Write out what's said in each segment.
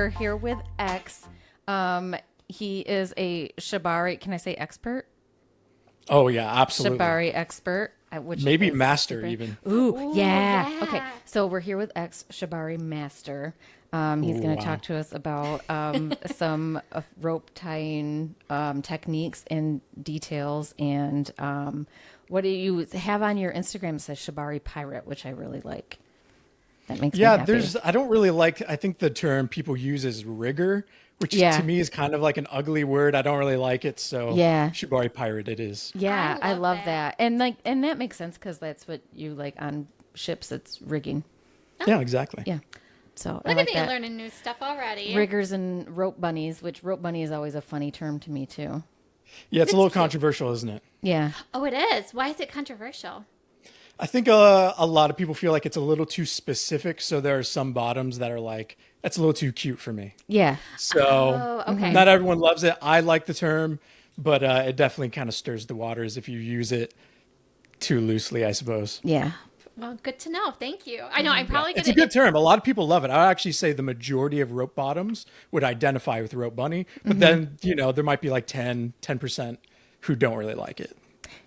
we're here with X. He is a Shibari. Can I say expert? Oh yeah, absolutely. Shibari expert. Which Maybe is master super- even. Ooh, yeah. yeah. Okay, so we're here with X Shibari master. He's Ooh, going to wow. talk to us about some rope tying techniques and details. And what do you have on your Instagram? It says Shibari pirate, which I really like. That makes me Yeah, happy. I don't really like, I think the term people use is rigger, which Yeah. to me is kind of like an ugly word. I don't really like it. So Yeah. Shibari pirate it is. Yeah, I I love love that. that. And that makes sense because that's what you like on ships. It's rigging. Yeah, exactly. Yeah. So I Look like at me that. learning new stuff already. Riggers and rope bunnies, which rope bunny is always a funny term to me too. Yeah, it's a little controversial, isn't it? Yeah. Oh, it is. Why is it controversial? I think a lot of people feel like it's a little too specific. So there are some bottoms that are like, that's a little too cute for me. Yeah. So Oh, okay. not everyone loves it. I like the term, but it definitely kind of stirs the waters if you use it too loosely, I suppose. Yeah. Well, good to know. Thank you. I know I'm probably It's gonna. a good term. A lot of people love it. I would actually say the majority of rope bottoms would identify with rope bunny, but then, there might be like 10% who don't really like it.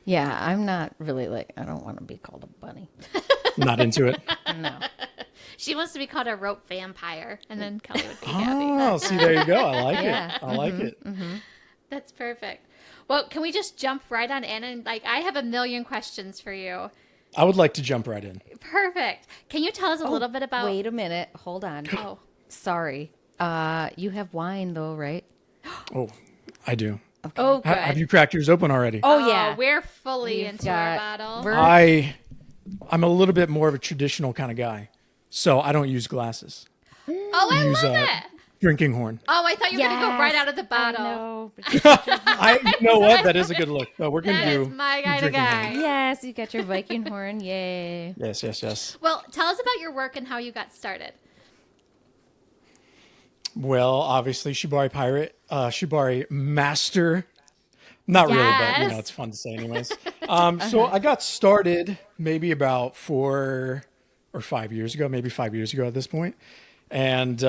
Yeah. I'm not really like, I don't want to be called a bunny. Not into it. No. She wants to be called a rope vampire, and then Kelly would be happy. Oh, see, there you go. I like Yeah. it. I like it. That's perfect. Well, can we just jump right on in? And I have a million questions for you. I would like to jump right in. Perfect. Can you tell us a little bit about? Wait a minute. Hold on. Oh, Sorry. You have wine though, right? Oh, I do. oh, good. Have you cracked yours open already? Oh, yeah. We're fully We've into got- our bottle. we're- I'm a little bit more of a traditional kind of guy, so I don't use glasses. Oh, I Use love a it. drinking horn. Oh, I thought you were gonna go right Yes, out of the bottle. No. You know what? That is a good look. But we're gonna That is do my kind of drinking guy. horn. Yes, you got your Viking horn. Yay. Yes, yes, yes. Well, tell us about your work and how you got started. Well, obviously, Shibari pirate, Shibari master. Not really, but Yes. it's fun to say anyways. So I got started maybe about 4 or 5 years ago, maybe 5 years ago at this point, and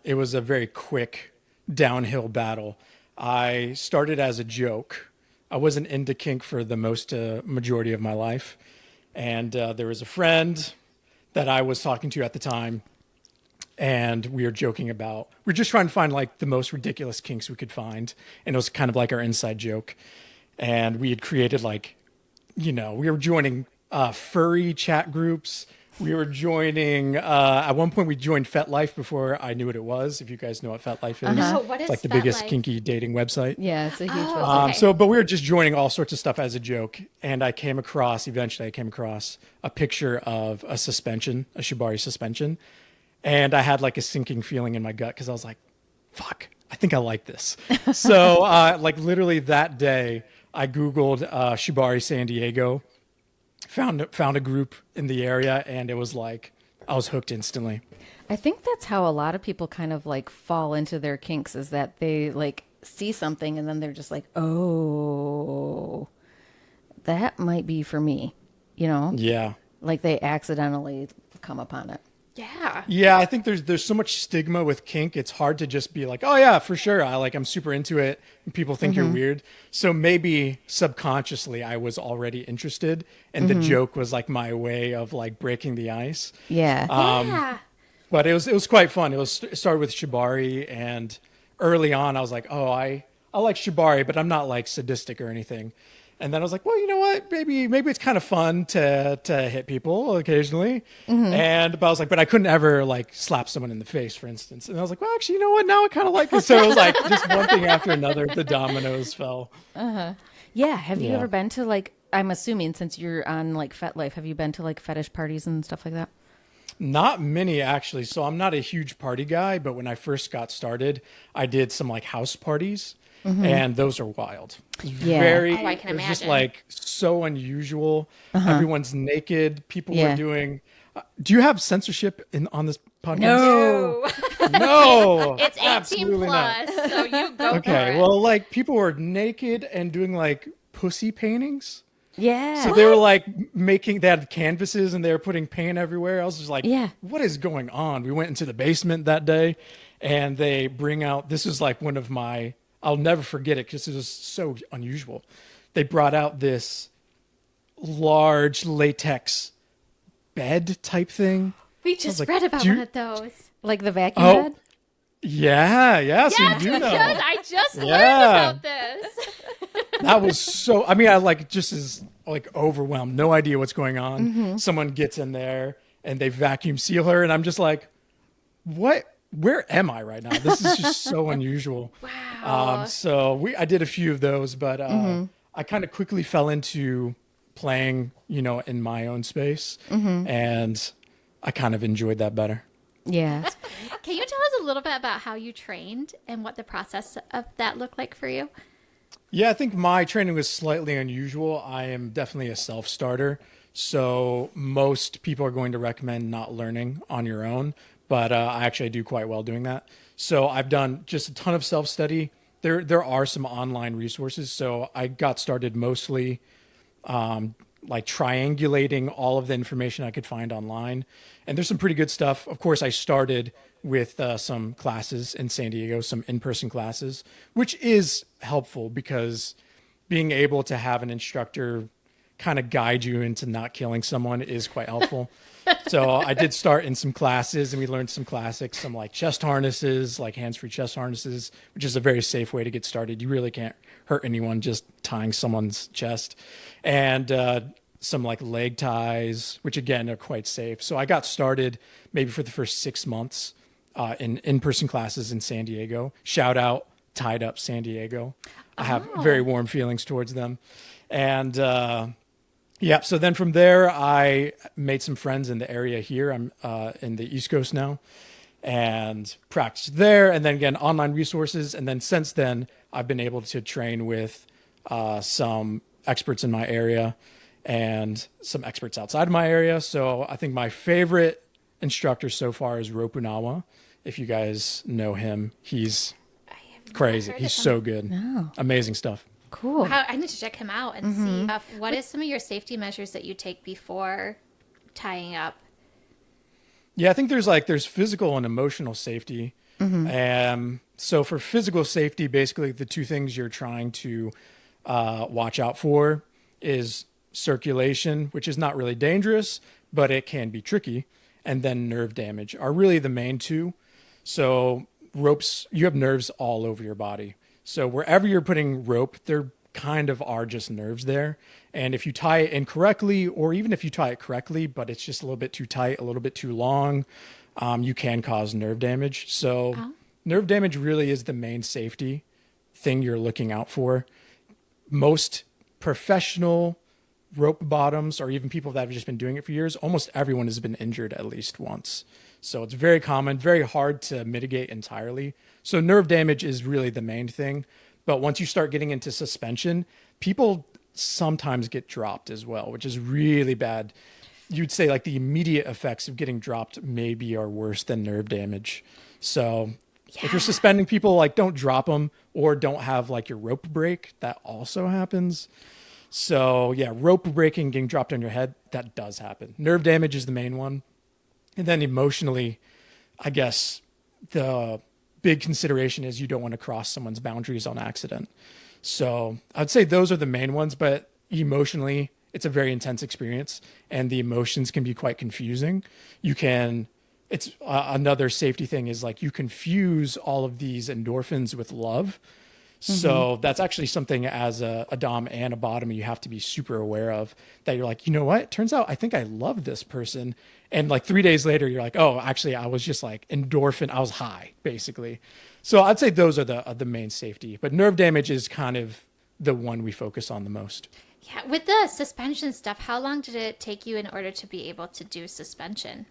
it was a very quick downhill battle. I started as a joke. I wasn't into kink for the majority of my life, and there was a friend that I was talking to at the time, and we were joking about, we're just trying to find like the most ridiculous kinks we could find, and it was kind of like our inside joke. And we had created like, we were joining furry chat groups. We were joining at one point we joined FetLife before I knew what it was, if you guys know what FetLife is. No, what is It's like the biggest FetLife? kinky dating website. Yeah, it's a huge Oh. website. Okay. But we were just joining all sorts of stuff as a joke. And eventually I came across a picture of a suspension, a Shibari suspension. And I had like a sinking feeling in my gut because I was like, fuck, I think I like this. So like literally that day, I Googled Shibari San Diego, found a group in the area, and it was like, I was hooked instantly. I think that's how a lot of people kind of like fall into their kinks is that they like see something and then they're just like, oh, that might be for me, Yeah. Like they accidentally come upon it. Yeah. Yeah, I think there's so much stigma with kink. It's hard to just be like, oh yeah, for sure. I'm super into it, and people think you're weird. So maybe subconsciously I was already interested, and the joke was like my way of like breaking the ice. Yeah. Yeah. But it was quite fun. It started with Shibari, and early on I was like, oh, I like Shibari, but I'm not like sadistic or anything. And then I was like, well, you know what? Maybe it's kind of fun to hit people occasionally. But I was like, but I couldn't ever like slap someone in the face, for instance. And I was like, well, actually, you know what? Now I kind of like it. So it was like just one thing after another. The dominoes fell. Yeah. Have you Yeah. ever been to like, I'm assuming since you're on like FetLife, have you been to like fetish parties and stuff like that? Not many actually. So I'm not a huge party guy, but when I first got started, I did some like house parties. And those are wild. Yeah. Very, Oh, I can it was just imagine. like so unusual. Everyone's naked. People Yeah. were doing. Do you have censorship on this podcast? No. No, It's 18 absolutely not. plus, so you go for Okay, it. well, like people were naked and doing like pussy paintings. Yeah. So they were like they had canvases and they were putting paint everywhere. I was just like, Yeah. what is going on? We went into the basement that day and they bring out, this is like one of my, I'll never forget it because it was so unusual. They brought out this large latex bed type thing. We just like, read about do you- one of those. Like the vacuum Oh, bed? yeah, so Yes, you it know. does. I just learned Yeah. about this. That was so, I mean, I like just as like overwhelmed, no idea what's going on. Someone gets in there and they vacuum seal her, and I'm just like, where am I right now? This is just so unusual. Wow. So I did a few of those, but I kind of quickly fell into playing, in my own space, and I kind of enjoyed that better. Yeah. Can you tell us a little bit about how you trained and what the process of that looked like for you? Yeah, I think my training was slightly unusual. I am definitely a self-starter. So most people are going to recommend not learning on your own, but I actually do quite well doing that. So I've done just a ton of self-study. There are some online resources. So I got started mostly like triangulating all of the information I could find online. And there's some pretty good stuff. Of course, I started with some classes in San Diego, some in-person classes, which is helpful because being able to have an instructor kind of guide you into not killing someone is quite helpful. So I did start in some classes, and we learned some classics, some like chest harnesses, like hands-free chest harnesses, which is a very safe way to get started. You really can't hurt anyone just tying someone's chest. And some like leg ties, which again are quite safe. So I got started maybe for the first 6 months in in-person classes in San Diego. Shout out Tied Up San Diego. I have very warm feelings towards them. And yeah, so then from there, I made some friends in the area here. I'm in the East Coast now, and practiced there. And then again, online resources. And then since then, I've been able to train with some experts in my area and some experts outside of my area. So I think my favorite instructor so far is Ropunawa. If you guys know him, he's crazy. He's so good. No. Amazing stuff. Cool. Wow, I need to check him out and see. What is some of your safety measures that you take before tying up? Yeah, I think there's physical and emotional safety. So for physical safety, basically the two things you're trying to watch out for is circulation, which is not really dangerous, but it can be tricky, and then nerve damage are really the main two. So ropes, you have nerves all over your body. So wherever you're putting rope, there kind of are just nerves there. And if you tie it incorrectly, or even if you tie it correctly, but it's just a little bit too tight, a little bit too long, you can cause nerve damage. So nerve damage really is the main safety thing you're looking out for. Most professional rope bottoms, or even people that have just been doing it for years, almost everyone has been injured at least once. So it's very common, very hard to mitigate entirely. So nerve damage is really the main thing. But once you start getting into suspension, people sometimes get dropped as well, which is really bad. You'd say like the immediate effects of getting dropped maybe are worse than nerve damage. So if you're suspending people, like don't drop them, or don't have like your rope break. That also happens. So yeah, rope breaking, getting dropped on your head, that does happen. Nerve damage is the main one. And then emotionally, I guess the big consideration is you don't want to cross someone's boundaries on accident. So I'd say those are the main ones, but emotionally, it's a very intense experience, and the emotions can be quite confusing. It's another safety thing is like you confuse all of these endorphins with love. So that's actually something as a dom and a bottom you have to be super aware of, that you're like, you know what? Turns out I think I love this person. And like 3 days later, you're like, oh, actually, I was just like endorphin. I was high, basically. So I'd say those are the main safety. But nerve damage is kind of the one we focus on the most. Yeah, with the suspension stuff, how long did it take you in order to be able to do suspension?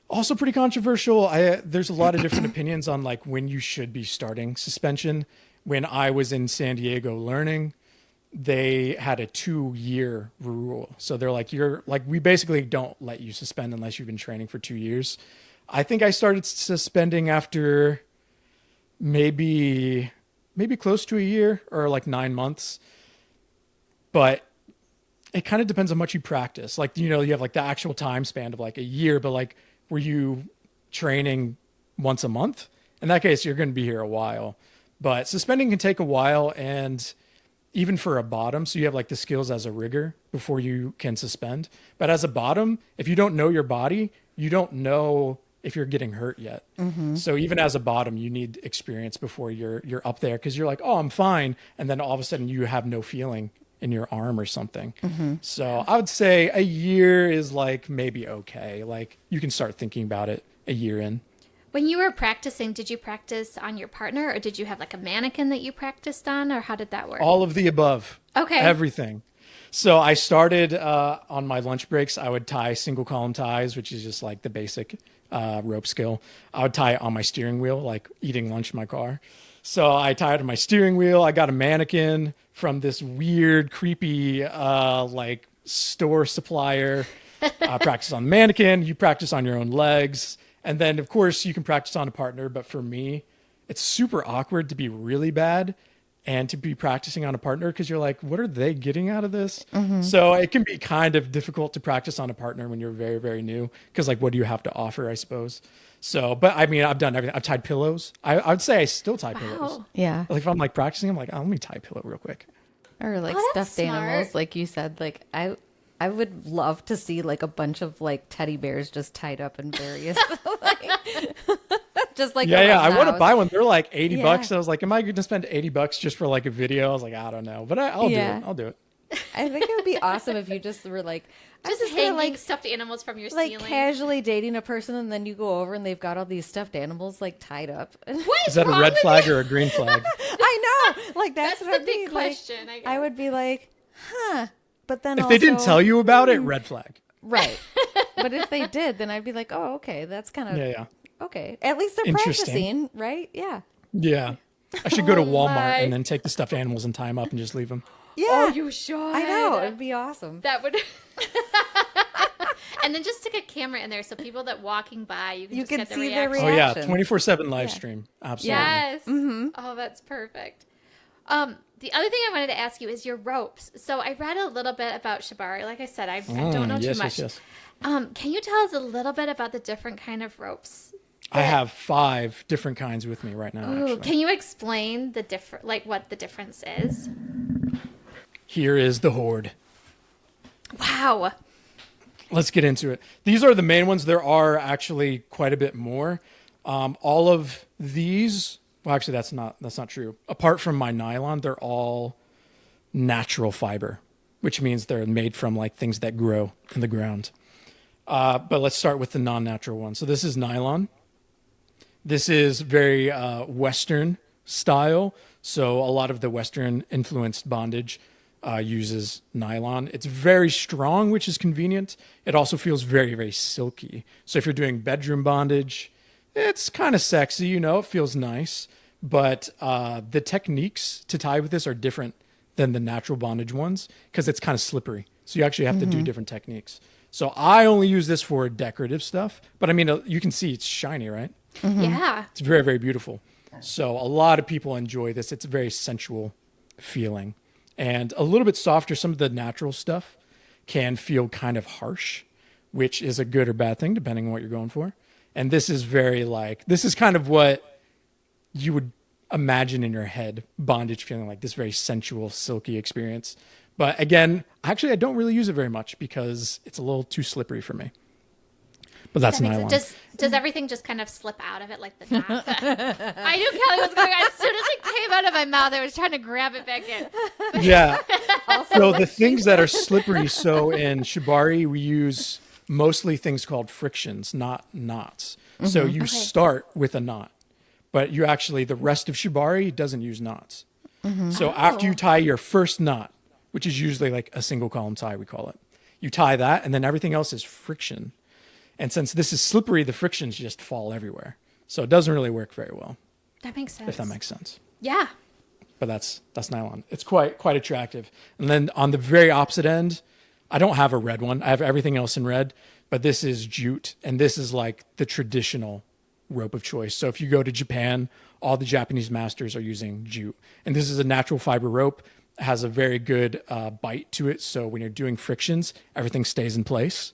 Also pretty controversial. There's a lot of different opinions on like when you should be starting suspension. When I was in San Diego learning, they had a 2-year rule. So they're like, we basically don't let you suspend unless you've been training for 2 years. I think I started suspending after maybe close to a year, or like 9 months. But it kind of depends on how much you practice. Like, you have like the actual time span of like a year, but like, were you training once a month? in that case, you're going to be here a while. But suspending can take a while, and even for a bottom, so you have like the skills as a rigger before you can suspend. But as a bottom, if you don't know your body, you don't know if you're getting hurt yet. So even as a bottom, you need experience before you're up there, because you're like, oh, I'm fine, and then all of a sudden you have no feeling in your arm or something. So I would say a year is like maybe okay. Like you can start thinking about it a year in. When you were practicing, did you practice on your partner, or did you have like a mannequin that you practiced on, or how did that work? All of the above. Okay. Everything. So I started on my lunch breaks. I would tie single column ties, which is just like the basic rope skill. I would tie it on my steering wheel, like eating lunch in my car. So I tied it on my steering wheel. I got a mannequin from this weird, creepy, like store supplier. Practice on the mannequin. You practice on your own legs. And then, of course, you can practice on a partner. But for me, it's super awkward to be really bad and to be practicing on a partner, because you're like, what are they getting out of this? So it can be kind of difficult to practice on a partner when you're very, very new, because like, what do you have to offer, I suppose? So, but I mean, I've done everything. I've tied pillows. I would say I still tie pillows. Yeah. Like if I'm like practicing, I'm like, oh, let me tie a pillow real quick. Or like Oh, that's stuffed animals, smart. like you said. Like I would love to see like a bunch of like teddy bears just tied up in various, like, just like Yeah, around I the want to house. buy one. They're like 80 Yeah. bucks. I was like, am I going to spend 80 bucks just for like a video? I was like, I don't know, but I'll do Yeah. it. I'll do it. I think it would be awesome if you just were like, I'm Just just gonna, hanging like stuffed animals from your like ceiling. casually dating a person, and then you go over and they've got all these stuffed animals like tied up. What Is that a wrong red with flag you? or a green flag? I know, like that's, That's what the I'd big be like. question, I guess. I would be like, huh? But then If they didn't also- tell you about it, red flag. right? But if they did, then I'd be like, oh, okay, that's kind of Yeah. okay. At least they're Interesting. practicing, right? Yeah. Yeah. I should go to Oh Walmart my. and then take the stuffed animals and tie them up and just leave them. Yeah. Oh, you should. I know. It'd be awesome. That would. And then just stick a camera in there so people that walking by, you can You just can get the see their reaction. Oh, yeah. Reactions. 24/7 live Yeah. stream. Absolutely. Yes. Oh, that's perfect. The other thing I wanted to ask you is your ropes. So I read a little bit about Shibari. Like I said, I don't know yes, too much. yes. Can you tell us a little bit about the different kind of ropes? I have 5 different kinds with me right now, Ooh, actually. can you explain the different, like what the difference is? Here is the horde. Wow. Let's get into it. These are the main ones. There are actually quite a bit more. All of these, well, actually, that's not true. Apart from my nylon, they're all natural fiber, which means they're made from like things that grow in the ground. But let's start with the non-natural one. So this is nylon. This is very Western style. So a lot of the Western influenced bondage uses nylon. It's very strong, which is convenient. It also feels very, very silky. So if you're doing bedroom bondage, it's kind of sexy, you know, it feels nice. But the techniques to tie with this are different than the natural bondage ones because it's kind of slippery. So you actually have to do different techniques. So I only use this for decorative stuff. But I mean, you can see it's shiny, right? Yeah. It's very, very beautiful. So a lot of people enjoy this. It's a very sensual feeling and a little bit softer. Some of the natural stuff can feel kind of harsh, which is a good or bad thing, depending on what you're going for. And this is very like, this is kind of what you would imagine in your head, bondage feeling like this very sensual, silky experience. But again, actually, I don't really use it very much because it's a little too slippery for me. But that's That makes nylon. sense. Does everything just kind of slip out of it like the knots? I knew Kelly was going. As soon as it came out of my mouth, I was trying to grab it back in. Yeah. So the things that are slippery, so in Shibari, we use mostly things called frictions, not knots. So you start with a knot, but you actually, the rest of Shibari doesn't use knots. So after you tie your first knot, which is usually like a single column tie, we call it, you tie that, and then everything else is friction. And since this is slippery, the frictions just fall everywhere. So it doesn't really work very well, That makes sense. if that makes sense. Yeah. But that's nylon. It's quite attractive. And then on the very opposite end, I don't have a red one. I have everything else in red, but this is jute, and this is like the traditional rope of choice. So if you go to Japan, all the Japanese masters are using jute, and this is a natural fiber rope. It has a very good bite to it. So when you're doing frictions, everything stays in place.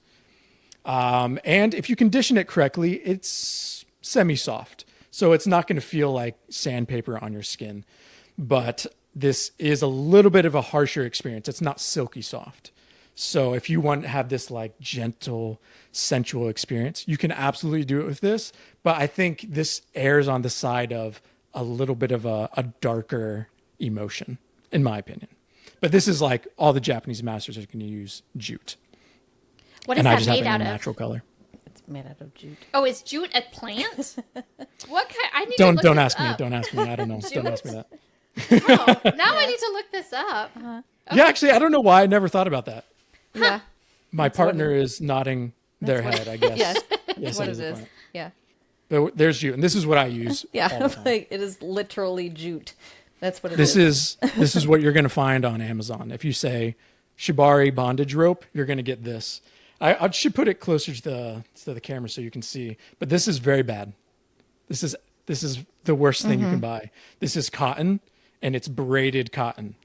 And if you condition it correctly, it's semi-soft. So it's not going to feel like sandpaper on your skin. But this is a little bit of a harsher experience. It's not silky soft. So if you want to have this like gentle, sensual experience, you can absolutely do it with this. But I think this errs on the side of a little bit of a darker emotion, in my opinion. But this is like all the Japanese masters are going to use jute. What is And I that just have made it in out a of? natural color. It's made out of jute. Oh, is jute a plant? What kind? I need to Don't look don't this ask me. up. Don't ask me. I don't know. Don't ask me that. Oh, now I need to look this up. Yeah, actually, I don't know why I never thought about that. Yeah. My partner is nodding their head, I guess. Yes. Yes, What that it a is. plant. Yeah. But there's jute, and this is what I use all Yeah. the time. Like it is literally jute. That's what it is. This is what you're going to find on Amazon. If you say Shibari bondage rope, you're going to get this. I should put it closer to the camera so you can see. But this is very bad. This is the worst thing you can buy. This is cotton, and it's braided cotton.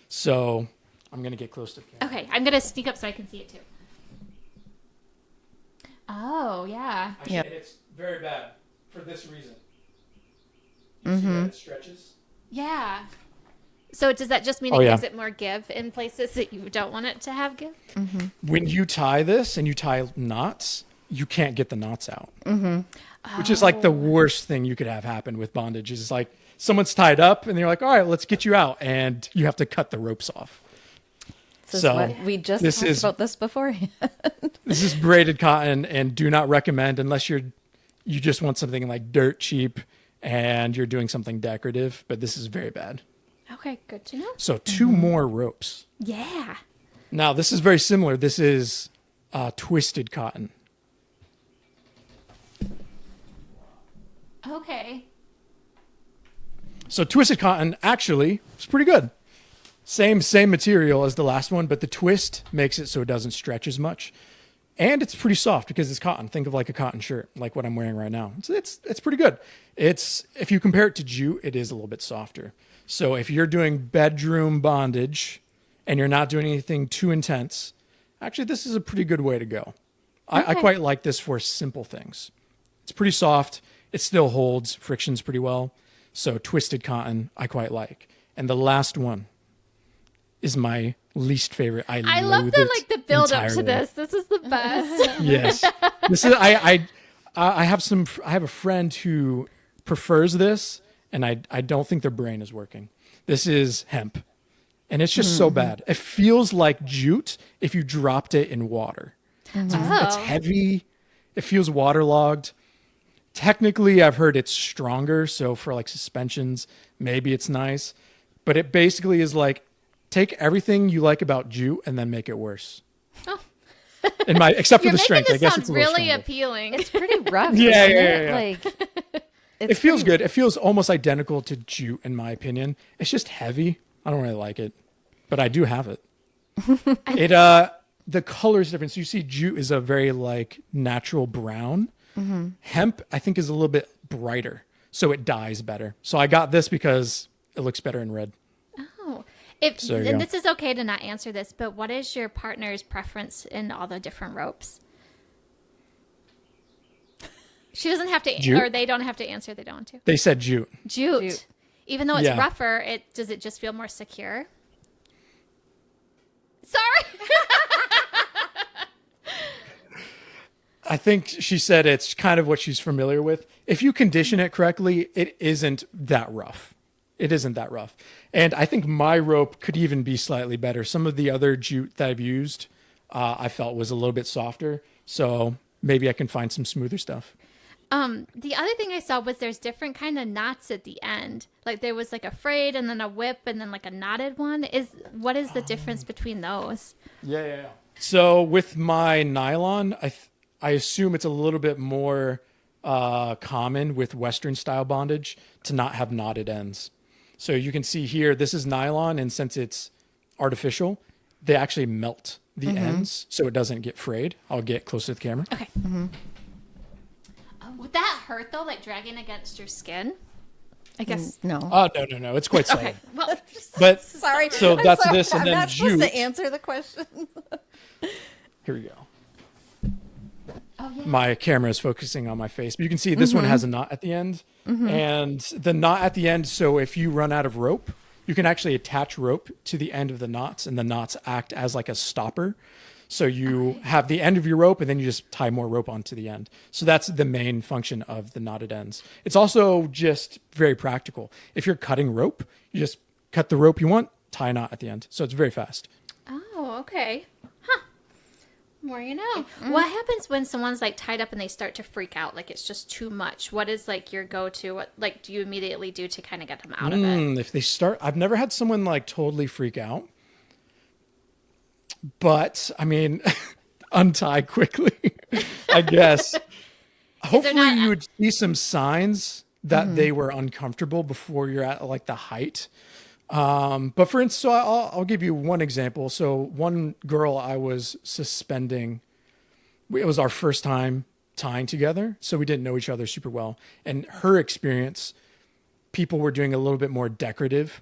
So I'm going to get close to the camera. Okay, I'm gonna sneak up so I can see it too. Oh yeah. Actually, Yep. and it's very bad for this reason. You see that it stretches? Yeah. So does that just mean Oh, it yeah. gives it more give in places that you don't want it to have give? When you tie this and you tie knots, you can't get the knots out. Which is like the worst thing you could have happen with bondage. Is like someone's tied up and they're like, all right, let's get you out. And you have to cut the ropes off. This is So, what we just this talked is- about this beforehand. This is braided cotton and do not recommend unless you just want something like dirt cheap and you're doing something decorative. But this is very bad. Okay, good to know. So 2 more ropes. Yeah. Now, this is very similar. This is twisted cotton. Okay. So twisted cotton actually is pretty good. Same material as the last one, but the twist makes it so it doesn't stretch as much. And it's pretty soft because it's cotton. Think of like a cotton shirt, like what I'm wearing right now. It's pretty good. If you compare it to jute, it is a little bit softer. So if you're doing bedroom bondage and you're not doing anything too intense, actually this is a pretty good way to go. I quite like this for simple things. It's pretty soft. It still holds frictions pretty well. So twisted cotton, I quite like. And the last one is my least favorite. I love the build up to entirely. this. This is the best. Yes, this is. I have a friend who prefers this, and I don't think their brain is working. This is hemp, and it's just so bad. It feels like jute if you dropped it in water. It's Oh. heavy. It feels waterlogged. Technically, I've heard it's stronger, so for like suspensions, maybe it's nice. But it basically is like take everything you like about jute and then make it worse. Oh. Except for You're the making strength. I this guess sound it's a little really stronger. appealing. It's pretty rough. Yeah, isn't yeah, it? yeah. Like It feels good. It feels almost identical to jute in my opinion. It's just heavy. I don't really like it, but I do have it. The color is different. So you see jute is a very like natural brown. Hemp, I think, is a little bit brighter, so it dyes better. So I got this because it looks better in red. Oh. So there you And go. this is okay to not answer this, but what is your partner's preference in all the different ropes? She doesn't have to, Jute? or they don't have to answer. They don't want to. They said jute. Jute. Even though it's Yeah. rougher, does it just feel more secure? Sorry. I think she said it's kind of what she's familiar with. If you condition it correctly, it isn't that rough. It isn't that rough. And I think my rope could even be slightly better. Some of the other jute that I've used, I felt was a little bit softer. So maybe I can find some smoother stuff. The other thing I saw was there's different kind of knots at the end. Like there was like a frayed and then a whip and then like a knotted one. What is the difference between those? Yeah. So with my nylon, I assume it's a little bit more common with Western style bondage to not have knotted ends. So you can see here, this is nylon, and since it's artificial, they actually melt the ends so it doesn't get frayed. I'll get close to the camera. Okay. Would that hurt though, like dragging against your skin? I guess. no. Oh, no. It's quite solid. Okay. Well, But Sorry. So I'm that's sorry. this, and I'm then not supposed jute. to answer the question. Here we go. oh my camera is focusing on my face, but you can see this one has a knot at the end, and the knot at the end. So if you run out of rope, you can actually attach rope to the end of the knots, and the knots act as like a stopper. So you have the end of your rope, and then you just tie more rope onto the end. So that's the main function of the knotted ends. It's also just very practical. If you're cutting rope, you just cut the rope you want, tie a knot at the end. So it's very fast. Oh, okay. Huh. More you know. What happens when someone's like tied up and they start to freak out? Like it's just too much. What is like your go-to? What like do you immediately do to kind of get them out of it? If they start, I've never had someone like totally freak out. But I mean, untie quickly, I guess. Hopefully you would see some signs that they were uncomfortable before you're at like the height. But for instance, so I'll give you one example. So one girl I was suspending, it was our first time tying together. So we didn't know each other super well. And her experience, people were doing a little bit more decorative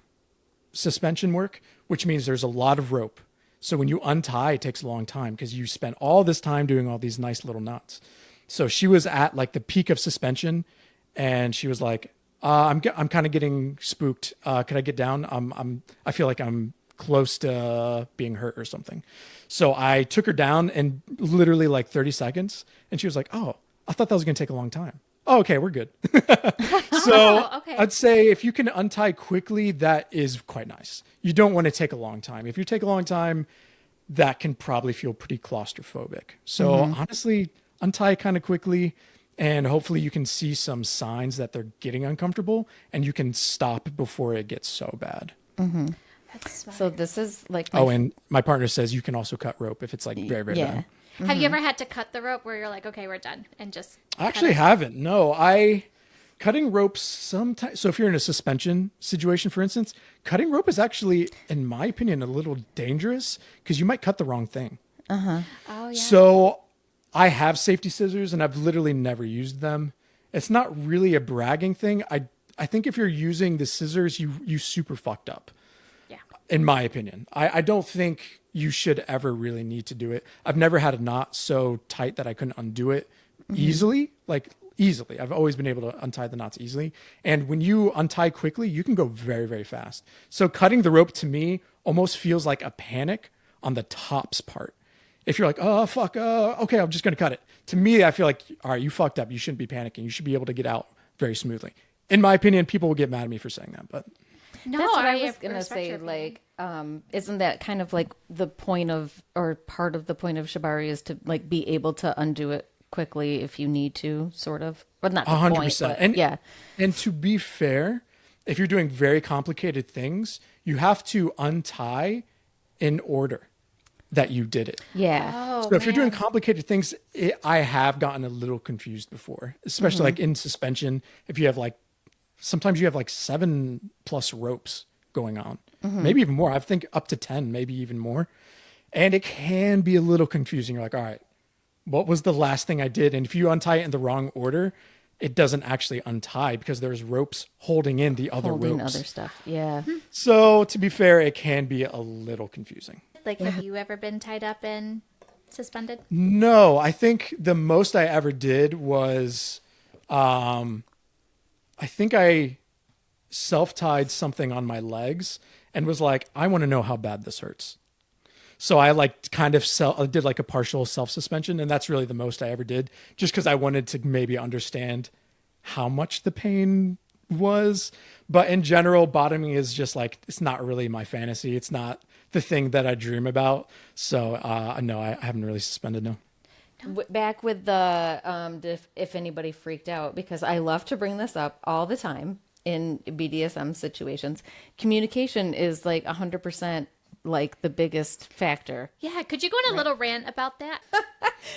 suspension work, which means there's a lot of rope. So when you untie, it takes a long time because you spent all this time doing all these nice little knots. So she was at like the peak of suspension, and she was like, I'm kind of getting spooked. Could I get down? I feel like I'm close to being hurt or something. So I took her down in literally like 30 seconds, and she was like, oh, I thought that was going to take a long time. Oh, okay, we're good. So okay. I'd say if you can untie quickly, that is quite nice. You don't want to take a long time. If you take a long time, that can probably feel pretty claustrophobic. So honestly, untie kind of quickly, and hopefully you can see some signs that they're getting uncomfortable, and you can stop before it gets so bad. That's smart. So this is like And my partner says you can also cut rope if it's like very, very bad. Have you ever had to cut the rope where you're like, okay, we're done, and just I actually haven't. No, cutting ropes sometimes. So if you're in a suspension situation, for instance, cutting rope is actually, in my opinion, a little dangerous because you might cut the wrong thing. Oh yeah. So I have safety scissors, and I've literally never used them. It's not really a bragging thing. I think if you're using the scissors, you super fucked up. Yeah. In my opinion, I don't think you should ever really need to do it. I've never had a knot so tight that I couldn't undo it easily. I've always been able to untie the knots easily. And when you untie quickly, you can go very, very fast. So cutting the rope to me almost feels like a panic on the tops part. If you're like, oh, fuck, okay, I'm just going to cut it. To me, I feel like, all right, you fucked up. You shouldn't be panicking. You should be able to get out very smoothly. In my opinion, people will get mad at me for saying that, but No, That's what I was respect gonna say. your opinion. Like, isn't that kind of like the point of, or part of the point of Shibari is to like be able to undo it quickly if you need to, sort of. But not the 100%. point, but And yeah. And to be fair, if you're doing very complicated things, you have to untie in order that you did it. Yeah. Oh, So if you're doing man. complicated things, I have gotten a little confused before, especially like in suspension. If you have like, sometimes you have like 7+ ropes going on, maybe even more. I think up to 10, maybe even more. And it can be a little confusing. You're like, all right, what was the last thing I did? And if you untie it in the wrong order, it doesn't actually untie because there's ropes holding in the other Holding ropes. other stuff. Yeah. So to be fair, it can be a little confusing. Like, have you ever been tied up and suspended? No, I think the most I ever did was, I think I self-tied something on my legs and was like, I want to know how bad this hurts. So I like kind of did like a partial self-suspension, and that's really the most I ever did, just because I wanted to maybe understand how much the pain was. But in general, bottoming is just like, it's not really my fantasy. It's not the thing that I dream about. So no, I haven't really suspended, no. Back with the if anybody freaked out, because I love to bring this up all the time in BDSM situations. Communication is like 100% like the biggest factor. Yeah. Could you go on a little rant about that?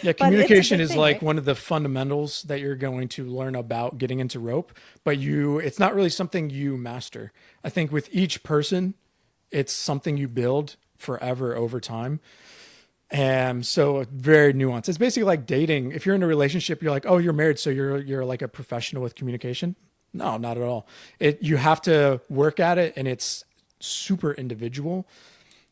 Yeah, a communication big is thing, like right? one of the fundamentals that you're going to learn about getting into rope, but it's not really something you master. I think with each person, it's something you build forever over time. And so very nuanced. It's basically like dating. If you're in a relationship, you're like, oh, you're married, so you're like a professional with communication. No, not at all. You have to work at it, and it's super individual.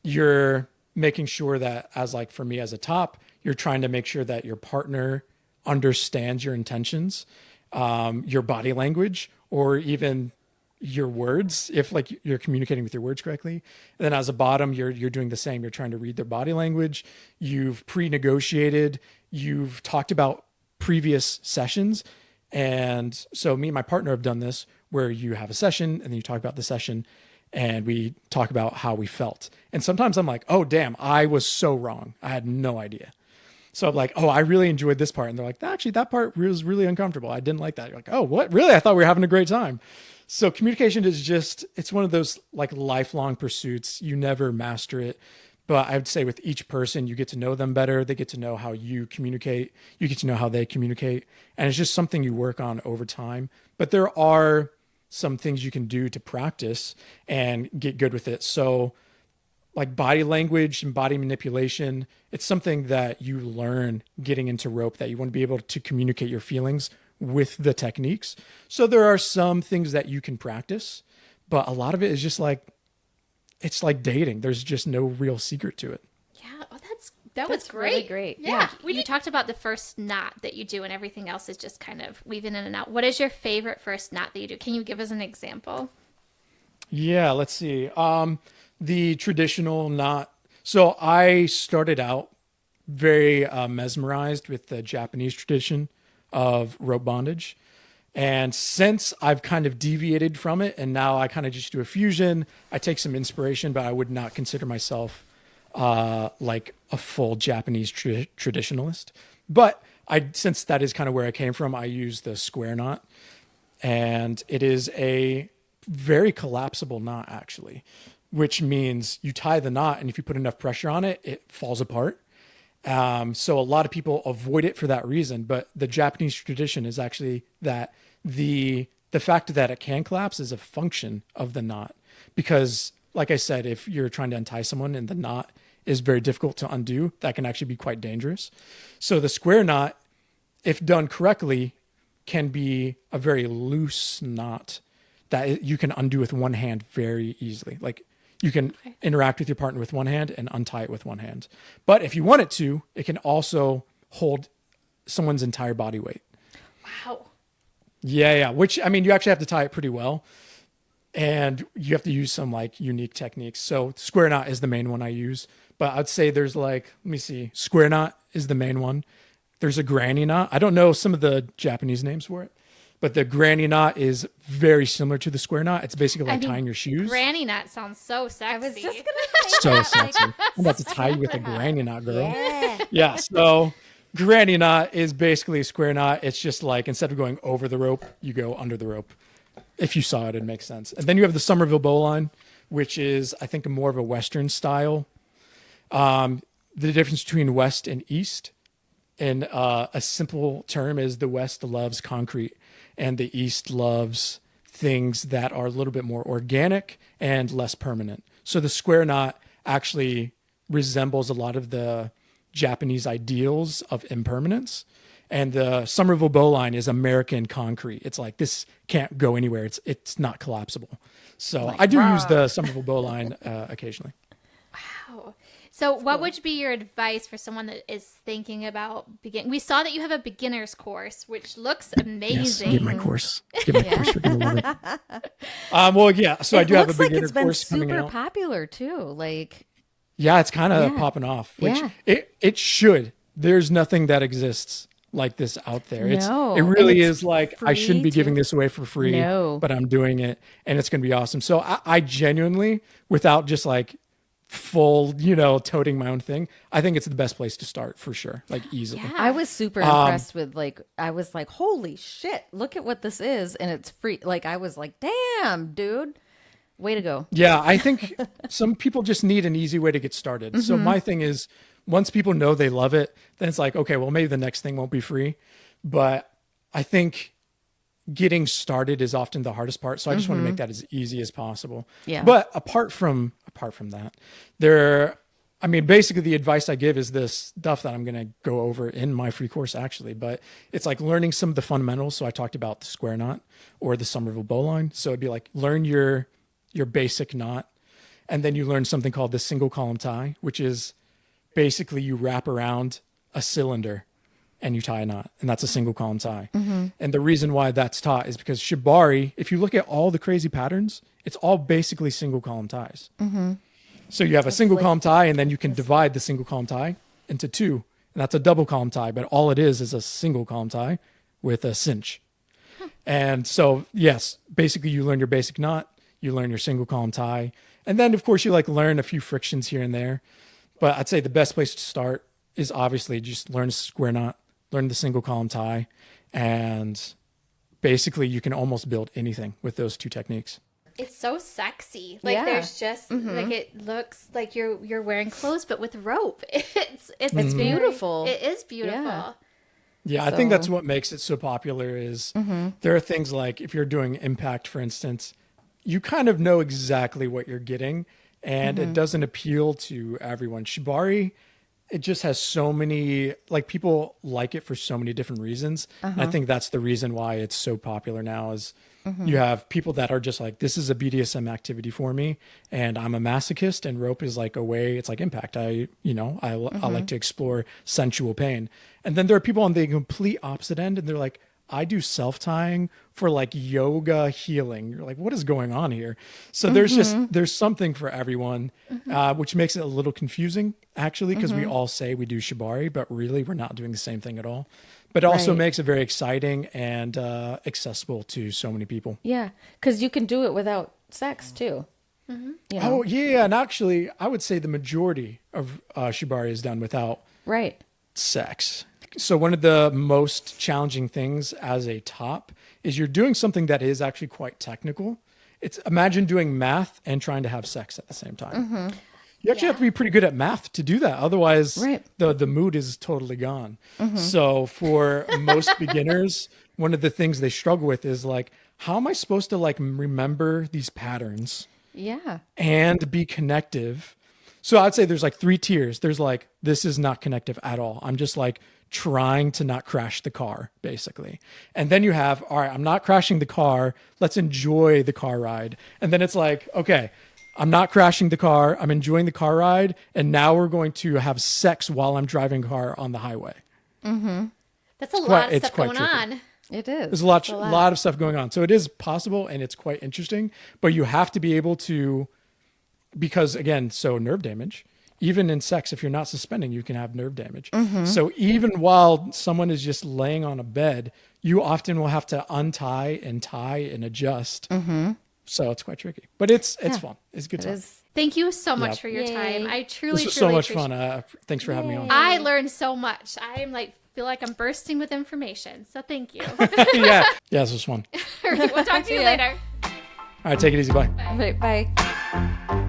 You're making sure that, as like for me as a top, you're trying to make sure that your partner understands your intentions, your body language, or even your words, if like you're communicating with your words correctly. And then as a bottom, you're doing the same. You're trying to read their body language. You've pre-negotiated. You've talked about previous sessions. And so me and my partner have done this where you have a session and then you talk about the session and we talk about how we felt. And sometimes I'm like, oh, damn, I was so wrong. I had no idea. So I'm like, oh, I really enjoyed this part. And they're like, actually, that part was really uncomfortable. I didn't like that. You're like, oh, what? Really? I thought we were having a great time. So communication is just, it's one of those like lifelong pursuits. You never master it. But I would say with each person, you get to know them better. They get to know how you communicate. You get to know how they communicate. And it's just something you work on over time. But there are some things you can do to practice and get good with it. So like body language and body manipulation, it's something that you learn getting into rope, that you want to be able to communicate your feelings with the techniques. So there are some things that you can practice, but a lot of it is just like, it's like dating. There's just no real secret to it. Yeah. Oh, that was great. Really great. Yeah. You talked about the first knot that you do and everything else is just kind of weaving in and out. What is your favorite first knot that you do? Can you give us an example? Yeah, let's see. The traditional knot. So I started out very mesmerized with the Japanese tradition of rope bondage. And since I've kind of deviated from it and now I kind of just do a fusion, I take some inspiration, but I would not consider myself like a full Japanese traditionalist. But since that is kind of where I came from, I use the square knot, and it is a very collapsible knot actually, which means you tie the knot and if you put enough pressure on it, it falls apart. So a lot of people avoid it for that reason, but the Japanese tradition is actually that the fact that it can collapse is a function of the knot, because like I said, if you're trying to untie someone and the knot is very difficult to undo, that can actually be quite dangerous. So the square knot, if done correctly, can be a very loose knot that you can undo with one hand very easily. Like you can interact with your partner with one hand and untie it with one hand. But if you want it to, it can also hold someone's entire body weight. Wow. Yeah. Which, I mean, you actually have to tie it pretty well. And you have to use some like unique techniques. So square knot is the main one I use. But I'd say there's like, let me see, square knot is the main one. There's a granny knot. I don't know some of the Japanese names for it, but the granny knot is very similar to the square knot. It's basically like tying your shoes. Granny knot sounds so sexy. I was just going to say So that. sexy. I'm about to tie you with a granny knot, girl. Yeah. Yeah. So granny knot is basically a square knot. It's just like, instead of going over the rope, you go under the rope. If you saw it, it makes sense. And then you have the Somerville bowline, which is, I think, more of a Western style. The difference between West and East in a simple term is the West loves concrete and the East loves things that are a little bit more organic and less permanent. So the square knot actually resembles a lot of the Japanese ideals of impermanence. And the Somerville bowline is American concrete. It's like, this can't go anywhere. It's not collapsible. So I do use the Somerville bowline occasionally. Wow. So what would be your advice for someone that is thinking about begin? We saw that you have a beginner's course, which looks amazing. Yes, get my course. Get my course. You're gonna love it. Well, yeah. So I do have a beginner course coming out. It's super popular too. Like, yeah, it's kind of popping off. Which it should. There's nothing that exists like this out there. No, it really is like, I shouldn't be too. giving this away for free, but I'm doing it, and it's gonna be awesome. So I genuinely, without just like full, toting my own thing, I think it's the best place to start for sure, like easily. Yeah. I was super impressed with I was like, holy shit, look at what this is. And it's free. Like, I was like, damn, dude, way to go. Yeah, I think some people just need an easy way to get started. So my thing is, once people know they love it, then it's like, okay, well, maybe the next thing won't be free. But I think getting started is often the hardest part. So I just want to make that as easy as possible. Yeah. But apart from that, basically the advice I give is this stuff that I'm going to go over in my free course actually, but it's like learning some of the fundamentals. So I talked about the square knot or the Somerville bowline. So it'd be like, learn your basic knot. And then you learn something called the single column tie, which is basically you wrap around a cylinder and you tie a knot, and that's a single column tie. And the reason why that's taught is because Shibari, if you look at all the crazy patterns, it's all basically single column ties. So you have a single column tie, and then you can divide the single column tie into two, and that's a double column tie. But all it is a single column tie with a cinch. And so, yes, basically you learn your basic knot, you learn your single column tie, and then of course you like learn a few frictions here and there. But I'd say the best place to start is obviously just learn a square knot, learn the single column tie, and basically you can almost build anything with those two techniques. It's so sexy. Like there's just like it looks like you're wearing clothes but with rope. It's beautiful. It is beautiful. Yeah. Yeah, I think that's what makes it so popular is there are things like if you're doing impact, for instance, you kind of know exactly what you're getting, and it doesn't appeal to everyone. Shibari, it just has so many, like people like it for so many different reasons. And I think that's the reason why it's so popular now is you have people that are just like, this is a BDSM activity for me, and I'm a masochist, and rope is like a way, it's like impact. I like to explore sensual pain. And then there are people on the complete opposite end, and they're like, I do self-tying for like yoga healing. You're like, what is going on here? So there's something for everyone, which makes it a little confusing actually, because we all say we do Shibari, but really we're not doing the same thing at all. But it also makes it very exciting and accessible to so many people. Yeah, because you can do it without sex too. You know? Oh yeah, and actually I would say the majority of Shibari is done without sex. So one of the most challenging things as a top is you're doing something that is actually quite technical. It's imagine doing math and trying to have sex at the same time. You actually have to be pretty good at math to do that. Otherwise, the mood is totally gone. So for most beginners, one of the things they struggle with is like, how am I supposed to like remember these patterns? Yeah. And be connective. So I'd say there's like 3 tiers. There's like, this is not connective at all. I'm just like trying to not crash the car, basically. And then you have, all right, I'm not crashing the car. Let's enjoy the car ride. And then it's like, okay, I'm not crashing the car. I'm enjoying the car ride. And now we're going to have sex while I'm driving a car on the highway. That's a lot of stuff going on. It is. There's a lot of stuff going on. So it is possible and it's quite interesting, but you have to be able to, because again, so nerve damage, even in sex, if you're not suspending, you can have nerve damage. So even while someone is just laying on a bed, you often will have to untie and tie and adjust. So it's quite tricky, but it's fun. It's a good time. Thank you so much for your time. I truly, this was truly so much fun. Thanks for having me on. I learned so much. I'm like, feel like I'm bursting with information. So thank you. Yeah, this was fun. We'll talk to you later. All right, take it easy. Bye. Bye.